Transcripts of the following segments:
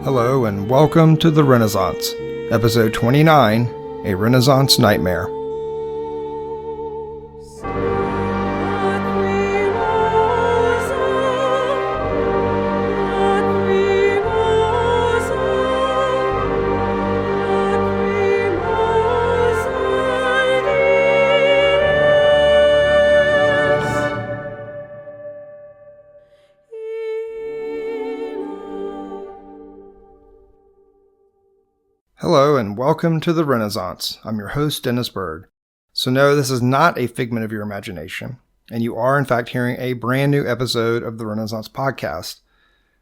Hello and welcome to the Renaissance, episode 29, A Renaissance Nightmare. Hello and welcome to the Renaissance. I'm your host, Dennis Bird. So no, this is not a figment of your imagination, and you are in fact hearing a brand new episode of the Renaissance podcast.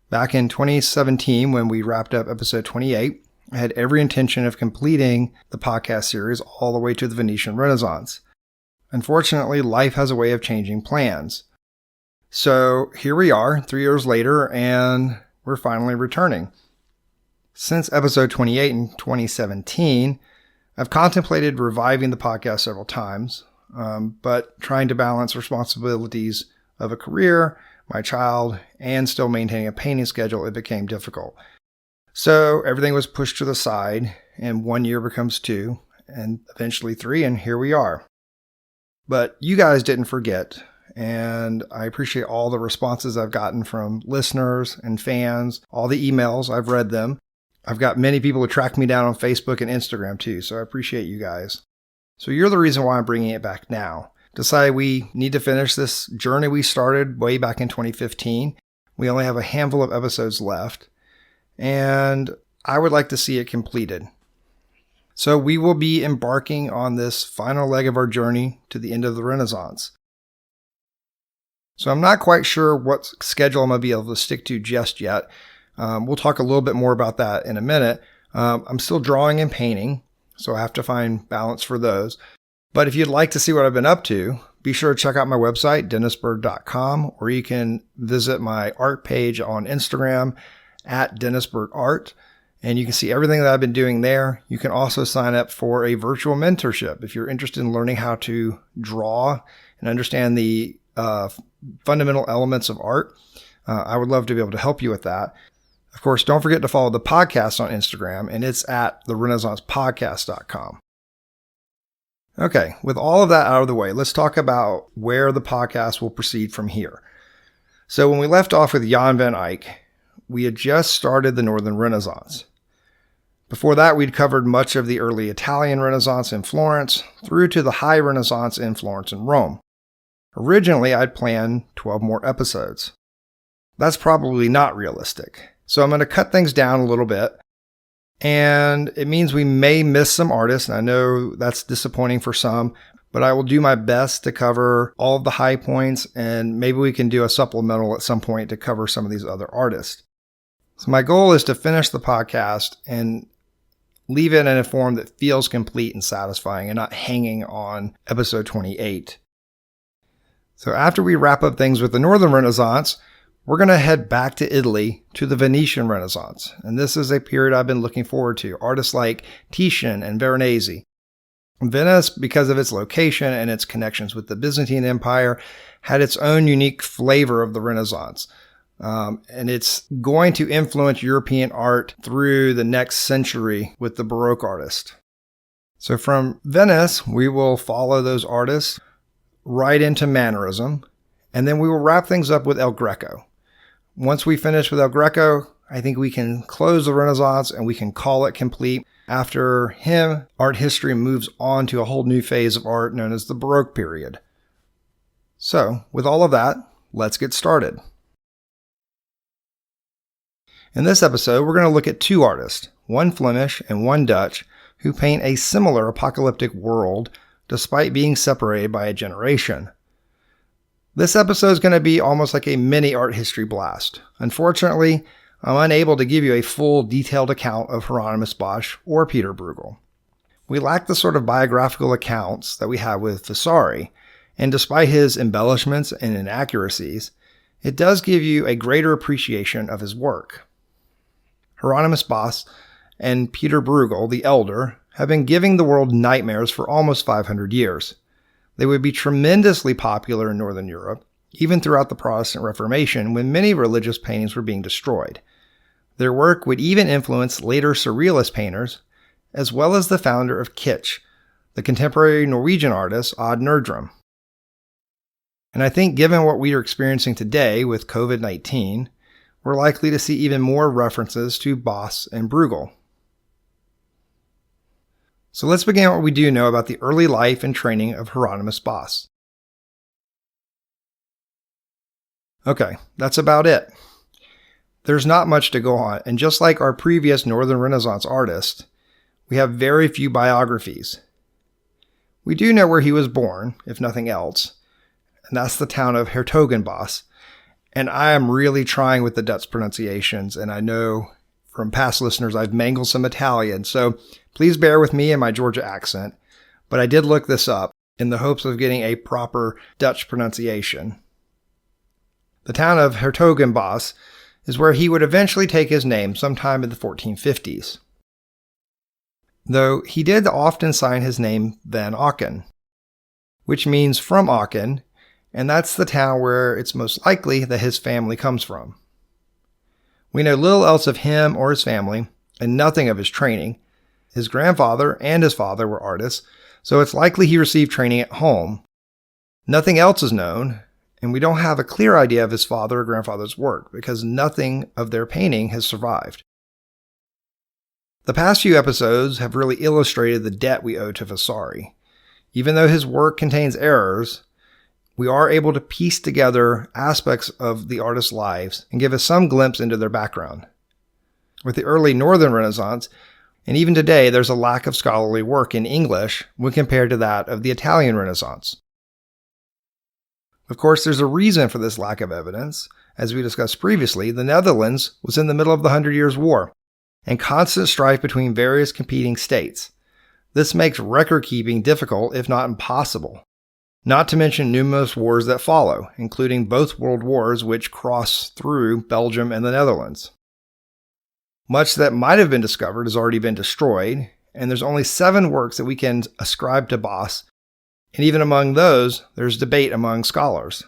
Back in 2017, when we wrapped up episode 28, I had every intention of completing the podcast series all the way to the Venetian Renaissance. Unfortunately, life has a way of changing plans. So here we are, 3 years later, and we're finally returning. Since episode 28 in 2017, I've contemplated reviving the podcast several times, but trying to balance responsibilities of a career, my child, and still maintaining a painting schedule, it became difficult. So everything was pushed to the side, and 1 year becomes 2, and eventually 3, and here we are. But you guys didn't forget, and I appreciate all the responses I've gotten from listeners and fans, all the emails, I've read them. I've got many people who track me down on Facebook and Instagram too, so I appreciate you guys. So you're the reason why I'm bringing it back now. Decided we need to finish this journey we started way back in 2015. We only have a handful of episodes left, and I would like to see it completed. So we will be embarking on this final leg of our journey to the end of the Renaissance. So I'm not quite sure what schedule I'm going to be able to stick to just yet. We'll talk a little bit more about that in a minute. I'm still drawing and painting, so I have to find balance for those. But if you'd like to see what I've been up to, be sure to check out my website, dennisbird.com, or you can visit my art page on Instagram at dennisbirdart, and you can see everything that I've been doing there. You can also sign up for a virtual mentorship if you're interested in learning how to draw and understand the fundamental elements of art. I would love to be able to help you with that. Of course, don't forget to follow the podcast on Instagram, and it's at therenaissancepodcast.com. Okay, with all of that out of the way, let's talk about where the podcast will proceed from here. So when we left off with Jan van Eyck, we had just started the Northern Renaissance. Before that, we'd covered much of the early Italian Renaissance in Florence through to the High Renaissance in Florence and Rome. Originally, I'd planned 12 more episodes. That's probably not realistic. So I'm going to cut things down a little bit, and it means we may miss some artists, and I know that's disappointing for some, but I will do my best to cover all of the high points, and maybe we can do a supplemental at some point to cover some of these other artists. So my goal is to finish the podcast and leave it in a form that feels complete and satisfying and not hanging on episode 28. So after we wrap up things with the Northern Renaissance, we're going to head back to Italy to the Venetian Renaissance. And this is a period I've been looking forward to. Artists like Titian and Veronese. Venice, because of its location and its connections with the Byzantine Empire, had its own unique flavor of the Renaissance. And it's going to influence European art through the next century with the Baroque artist. So from Venice, we will follow those artists right into Mannerism. And then we will wrap things up with El Greco. Once we finish with El Greco, I think we can close the Renaissance and we can call it complete. After him, art history moves on to a whole new phase of art known as the Baroque period. So, with all of that, let's get started. In this episode, we're going to look at two artists, one Flemish and one Dutch, who paint a similar apocalyptic world despite being separated by a generation. This episode is going to be almost like a mini art history blast. Unfortunately, I'm unable to give you a full detailed account of Hieronymus Bosch or Pieter Bruegel. We lack the sort of biographical accounts that we have with Vasari, and despite his embellishments and inaccuracies, it does give you a greater appreciation of his work. Hieronymus Bosch and Pieter Bruegel, the Elder, have been giving the world nightmares for almost 500 years. They would be tremendously popular in Northern Europe, even throughout the Protestant Reformation when many religious paintings were being destroyed. Their work would even influence later surrealist painters, as well as the founder of kitsch, the contemporary Norwegian artist Odd Nerdrum. And I think given what we are experiencing today with COVID-19, we're likely to see even more references to Bosch and Bruegel. So let's begin what we do know about the early life and training of Hieronymus Bosch. Okay, that's about it. There's not much to go on, and just like our previous Northern Renaissance artists, we have very few biographies. We do know where he was born, if nothing else, and that's the town of Hertogenbosch. And I am really trying with the Dutch pronunciations, and I know from past listeners I've mangled some Italian, so please bear with me and my Georgia accent, but I did look this up in the hopes of getting a proper Dutch pronunciation. The town of Hertogenbosch is where he would eventually take his name sometime in the 1450s. Though he did often sign his name Van Auken, which means from Auken, and that's the town where it's most likely that his family comes from. We know little else of him or his family, and nothing of his training. His grandfather and his father were artists, so it's likely he received training at home. Nothing else is known, and we don't have a clear idea of his father or grandfather's work because nothing of their painting has survived. The past few episodes have really illustrated the debt we owe to Vasari. Even though his work contains errors, we are able to piece together aspects of the artists' lives and give us some glimpse into their background. With the early Northern Renaissance, and even today, there's a lack of scholarly work in English when compared to that of the Italian Renaissance. Of course, there's a reason for this lack of evidence. As we discussed previously, the Netherlands was in the middle of the 100 Years' War, and constant strife between various competing states. This makes record-keeping difficult, if not impossible. Not to mention numerous wars that follow, including both world wars which cross through Belgium and the Netherlands. Much that might have been discovered has already been destroyed, and there's only 7 works that we can ascribe to Bosch, and even among those, there's debate among scholars.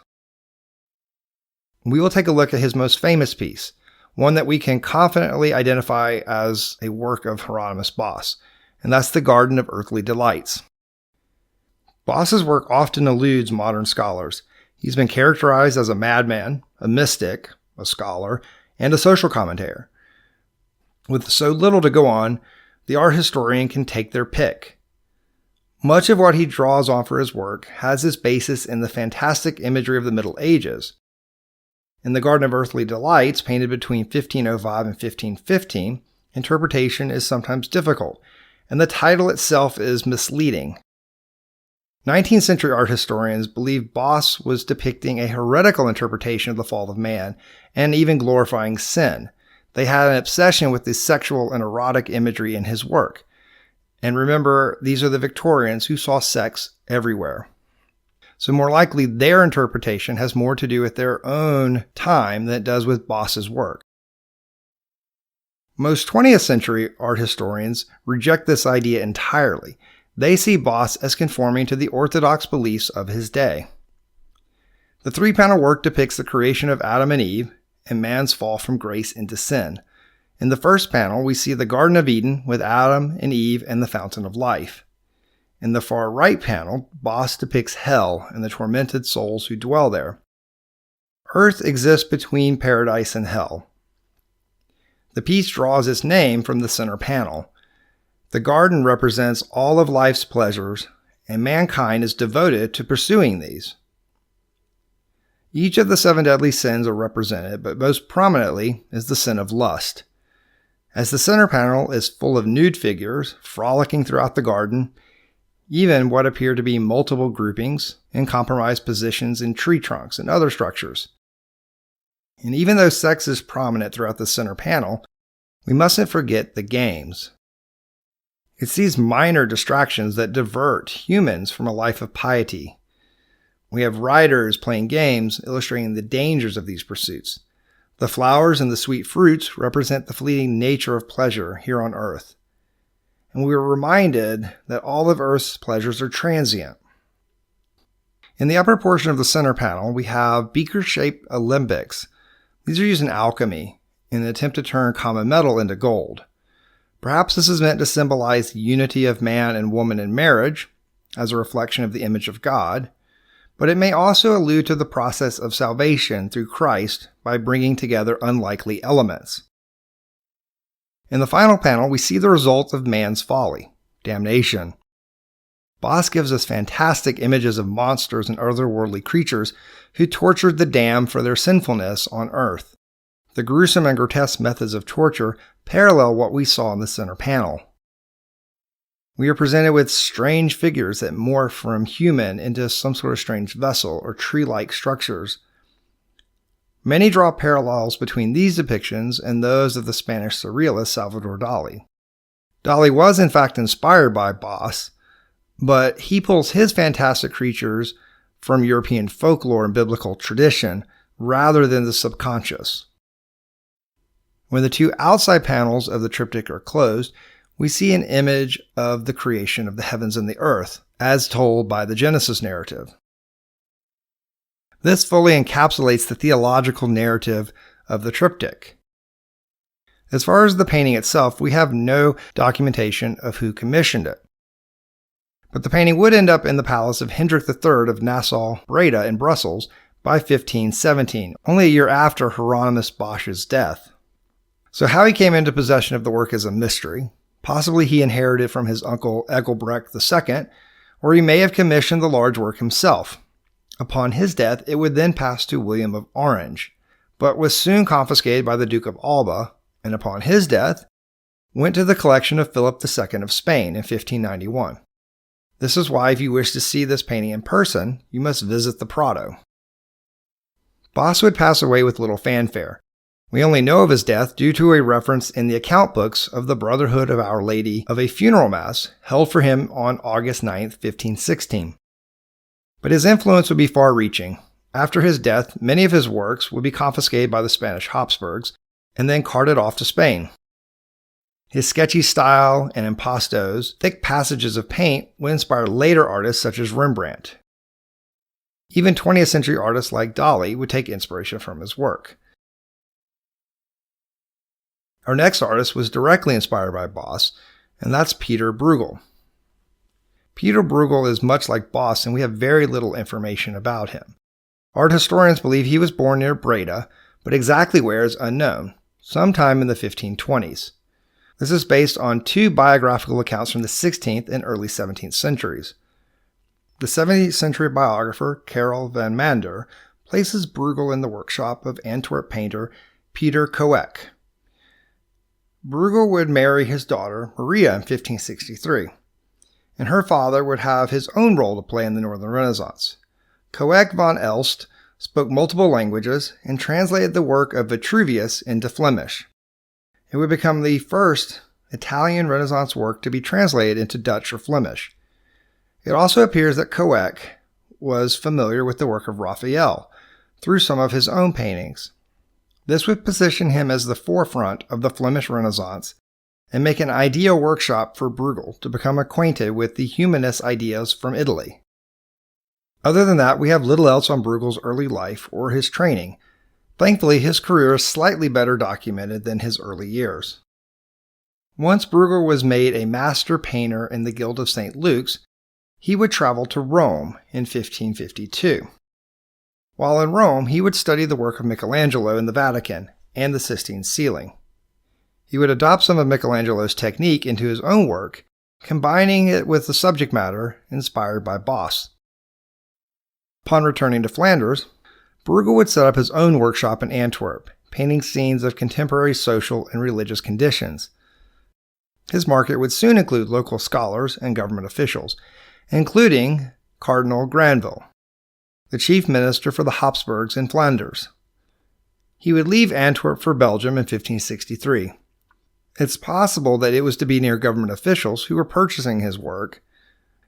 We will take a look at his most famous piece, one that we can confidently identify as a work of Hieronymus Bosch, and that's the Garden of Earthly Delights. Bosch's work often eludes modern scholars. He's been characterized as a madman, a mystic, a scholar, and a social commentator. With so little to go on, the art historian can take their pick. Much of what he draws on for his work has its basis in the fantastic imagery of the Middle Ages. In the Garden of Earthly Delights, painted between 1505 and 1515, interpretation is sometimes difficult, and the title itself is misleading. 19th century art historians believe Bosch was depicting a heretical interpretation of the fall of man, and even glorifying sin. They had an obsession with the sexual and erotic imagery in his work. And remember, these are the Victorians who saw sex everywhere. So more likely their interpretation has more to do with their own time than it does with Bosch's work. Most 20th century art historians reject this idea entirely. They see Bosch as conforming to the orthodox beliefs of his day. The 3-panel work depicts the creation of Adam and Eve and man's fall from grace into sin. In the first panel, we see the Garden of Eden with Adam and Eve and the Fountain of Life. In the far right panel, Bosch depicts hell and the tormented souls who dwell there. Earth exists between paradise and hell. The piece draws its name from the center panel. The garden represents all of life's pleasures, and mankind is devoted to pursuing these. Each of the 7 deadly sins are represented, but most prominently is the sin of lust. As the center panel is full of nude figures frolicking throughout the garden, even what appear to be multiple groupings in compromised positions in tree trunks and other structures. And even though sex is prominent throughout the center panel, we mustn't forget the games. It's these minor distractions that divert humans from a life of piety. We have riders playing games illustrating the dangers of these pursuits. The flowers and the sweet fruits represent the fleeting nature of pleasure here on earth. And we are reminded that all of earth's pleasures are transient. In the upper portion of the center panel, we have beaker-shaped alembics. These are used in alchemy, in an attempt to turn common metal into gold. Perhaps this is meant to symbolize the unity of man and woman in marriage, as a reflection of the image of God, but it may also allude to the process of salvation through Christ by bringing together unlikely elements. In the final panel, we see the result of man's folly, damnation. Bosch gives us fantastic images of monsters and otherworldly creatures who tortured the damned for their sinfulness on earth. The gruesome and grotesque methods of torture parallel what we saw in the center panel. We are presented with strange figures that morph from human into some sort of strange vessel or tree-like structures. Many draw parallels between these depictions and those of the Spanish surrealist Salvador Dali. Dali was in fact inspired by Bosch, but he pulls his fantastic creatures from European folklore and biblical tradition rather than the subconscious. When the two outside panels of the triptych are closed, we see an image of the creation of the heavens and the earth, as told by the Genesis narrative. This fully encapsulates the theological narrative of the triptych. As far as the painting itself, we have no documentation of who commissioned it. But the painting would end up in the palace of Hendrik III of Nassau-Breda in Brussels by 1517, only a year after Hieronymus Bosch's death. So how he came into possession of the work is a mystery. Possibly he inherited from his uncle Egilbrecht II, or he may have commissioned the large work himself. Upon his death, it would then pass to William of Orange, but was soon confiscated by the Duke of Alba, and upon his death, went to the collection of Philip II of Spain in 1591. This is why if you wish to see this painting in person, you must visit the Prado. Bosch would pass away with little fanfare. We only know of his death due to a reference in the account books of the Brotherhood of Our Lady of a funeral mass held for him on August 9, 1516. But his influence would be far-reaching. After his death, many of his works would be confiscated by the Spanish Habsburgs and then carted off to Spain. His sketchy style and impastos, thick passages of paint would inspire later artists such as Rembrandt. Even 20th century artists like Dali would take inspiration from his work. Our next artist was directly inspired by Bosch, and that's Pieter Bruegel. Pieter Bruegel is much like Bosch, and we have very little information about him. Art historians believe he was born near Breda, but exactly where is unknown, sometime in the 1520s. This is based on two biographical accounts from the 16th and early 17th centuries. The 17th century biographer Karel van Mander places Bruegel in the workshop of Antwerp painter Pieter Coec. Bruegel would marry his daughter Maria in 1563, and her father would have his own role to play in the Northern Renaissance. Coec van Elst spoke multiple languages and translated the work of Vitruvius into Flemish. It would become the first Italian Renaissance work to be translated into Dutch or Flemish. It also appears that Coec was familiar with the work of Raphael through some of his own paintings. This would position him as the forefront of the Flemish Renaissance and make an ideal workshop for Bruegel to become acquainted with the humanist ideas from Italy. Other than that, we have little else on Bruegel's early life or his training. Thankfully, his career is slightly better documented than his early years. Once Bruegel was made a master painter in the Guild of St. Luke's, he would travel to Rome in 1552. While in Rome, he would study the work of Michelangelo in the Vatican and the Sistine ceiling. He would adopt some of Michelangelo's technique into his own work, combining it with the subject matter inspired by Bosch. Upon returning to Flanders, Bruegel would set up his own workshop in Antwerp, painting scenes of contemporary social and religious conditions. His market would soon include local scholars and government officials, including Cardinal Granville, the chief minister for the Habsburgs in Flanders. He would leave Antwerp for Belgium in 1563. It's possible that it was to be near government officials who were purchasing his work,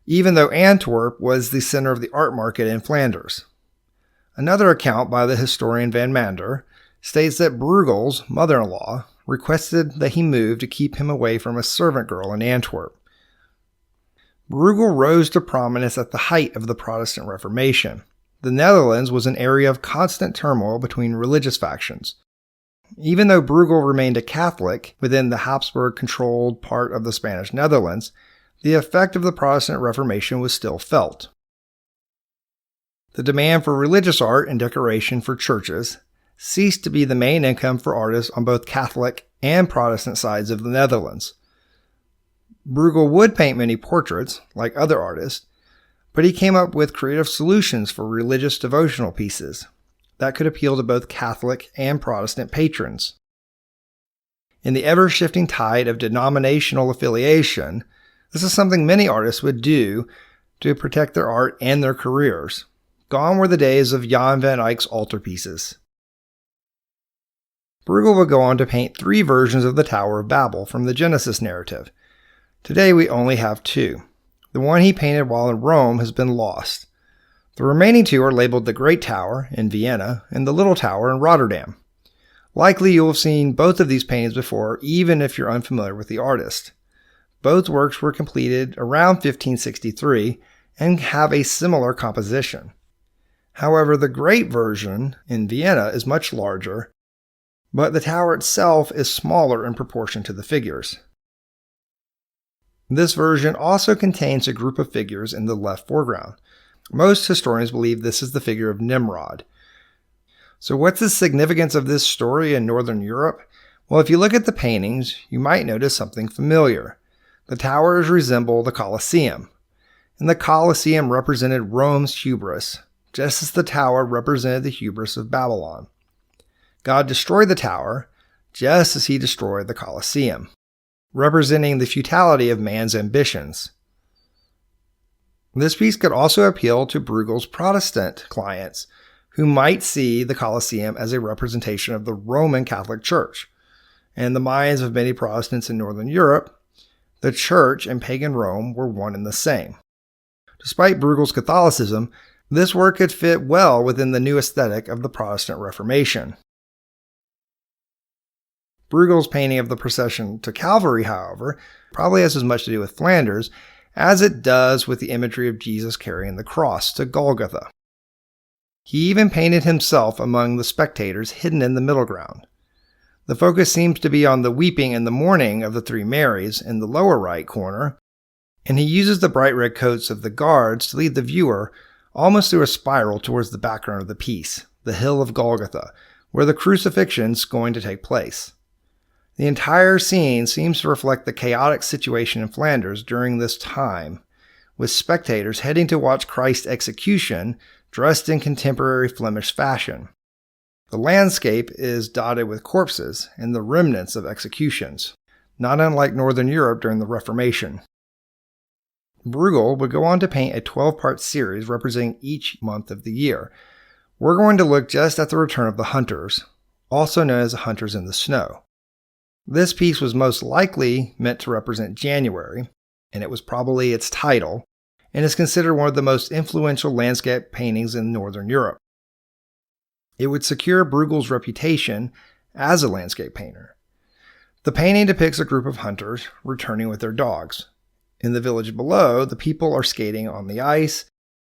even though Antwerp was the center of the art market in Flanders. Another account by the historian Van Mander states that Bruegel's mother-in-law requested that he move to keep him away from a servant girl in Antwerp. Bruegel rose to prominence at the height of the Protestant Reformation. The Netherlands was an area of constant turmoil between religious factions. Even though Bruegel remained a Catholic within the Habsburg-controlled part of the Spanish Netherlands, the effect of the Protestant Reformation was still felt. The demand for religious art and decoration for churches ceased to be the main income for artists on both Catholic and Protestant sides of the Netherlands. Bruegel would paint many portraits, like other artists, but he came up with creative solutions for religious devotional pieces that could appeal to both Catholic and Protestant patrons. In the ever-shifting tide of denominational affiliation, this is something many artists would do to protect their art and their careers. Gone were the days of Jan van Eyck's altarpieces. Bruegel would go on to paint 3 versions of the Tower of Babel from the Genesis narrative. Today we only have 2. The one he painted while in Rome has been lost. The remaining 2 are labeled the Great Tower in Vienna and the Little Tower in Rotterdam. Likely you'll have seen both of these paintings before, even if you're unfamiliar with the artist. Both works were completed around 1563 and have a similar composition. However, the Great version in Vienna is much larger, but the tower itself is smaller in proportion to the figures. This version also contains a group of figures in the left foreground. Most historians believe this is the figure of Nimrod. So what's the significance of this story in Northern Europe? Well, if you look at the paintings, you might notice something familiar. The towers resemble the Colosseum, and the Colosseum represented Rome's hubris, just as the tower represented the hubris of Babylon. God destroyed the tower, just as he destroyed the Colosseum, representing the futility of man's ambitions. This piece could also appeal to Bruegel's Protestant clients, who might see the Colosseum as a representation of the Roman Catholic Church. In the minds of many Protestants in Northern Europe, the Church and pagan Rome were one and the same. Despite Bruegel's Catholicism, this work could fit well within the new aesthetic of the Protestant Reformation. Bruegel's painting of the procession to Calvary, however, probably has as much to do with Flanders as it does with the imagery of Jesus carrying the cross to Golgotha. He even painted himself among the spectators hidden in the middle ground. The focus seems to be on the weeping and the mourning of the 3 Marys in the lower right corner, and he uses the bright red coats of the guards to lead the viewer almost through a spiral towards the background of the piece, the hill of Golgotha, where the crucifixion is going to take place. The entire scene seems to reflect the chaotic situation in Flanders during this time, with spectators heading to watch Christ's execution dressed in contemporary Flemish fashion. The landscape is dotted with corpses and the remnants of executions, not unlike Northern Europe during the Reformation. Bruegel would go on to paint a 12-part series representing each month of the year. We're going to look just at the return of the Hunters, also known as the Hunters in the Snow. This piece was most likely meant to represent January, and it was probably its title, and is considered one of the most influential landscape paintings in Northern Europe. It would secure Bruegel's reputation as a landscape painter. The painting depicts a group of hunters returning with their dogs. In the village below, the people are skating on the ice,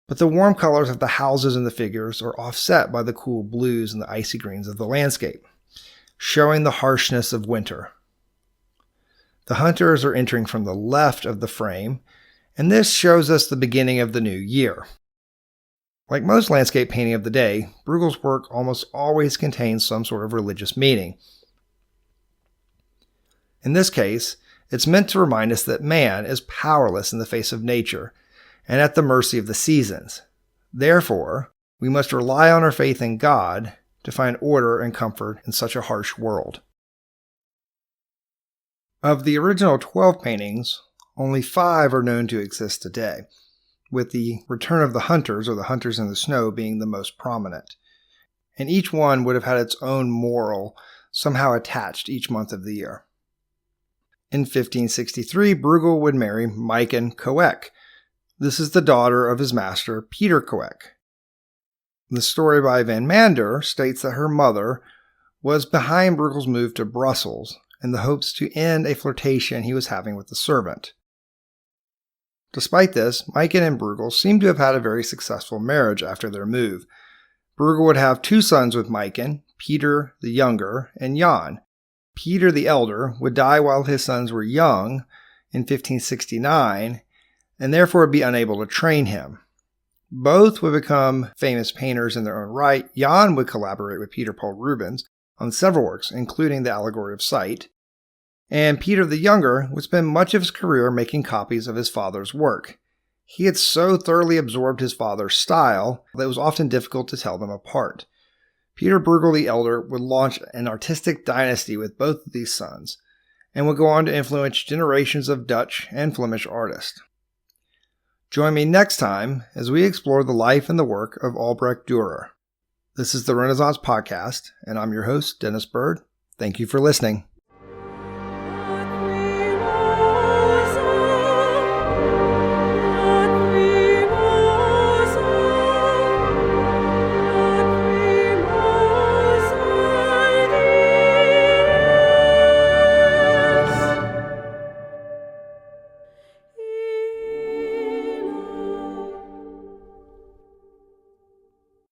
but the warm colors of the houses and the figures are offset by the cool blues and the icy greens of the landscape, showing the harshness of winter. The hunters are entering from the left of the frame, and this shows us the beginning of the new year. Like most landscape painting of the day, Bruegel's work almost always contains some sort of religious meaning. In this case, it's meant to remind us that man is powerless in the face of nature and at the mercy of the seasons. Therefore, we must rely on our faith in God to find order and comfort in such a harsh world. Of the original 12 paintings, only 5 are known to exist today, with the Return of the Hunters, or the Hunters in the Snow, being the most prominent. And each one would have had its own moral somehow attached each month of the year. In 1563, Bruegel would marry Maiken Coeck. This is the daughter of his master, Pieter Coeck. The story by Van Mander states that her mother was behind Bruegel's move to Brussels in the hopes to end a flirtation he was having with the servant. Despite this, Maiken and Bruegel seem to have had a very successful marriage after their move. Bruegel would have 2 sons with Maiken, Pieter the Younger and Jan. Pieter the Elder would die while his sons were young in 1569 and therefore would be unable to train him. Both would become famous painters in their own right. Jan would collaborate with Peter Paul Rubens on several works, including the Allegory of Sight. And Pieter the Younger would spend much of his career making copies of his father's work. He had so thoroughly absorbed his father's style that it was often difficult to tell them apart. Pieter Bruegel the Elder would launch an artistic dynasty with both of these sons, and would go on to influence generations of Dutch and Flemish artists. Join me next time as we explore the life and the work of Albrecht Dürer. This is the Renaissance Podcast, and I'm your host, Dennis Bird. Thank you for listening.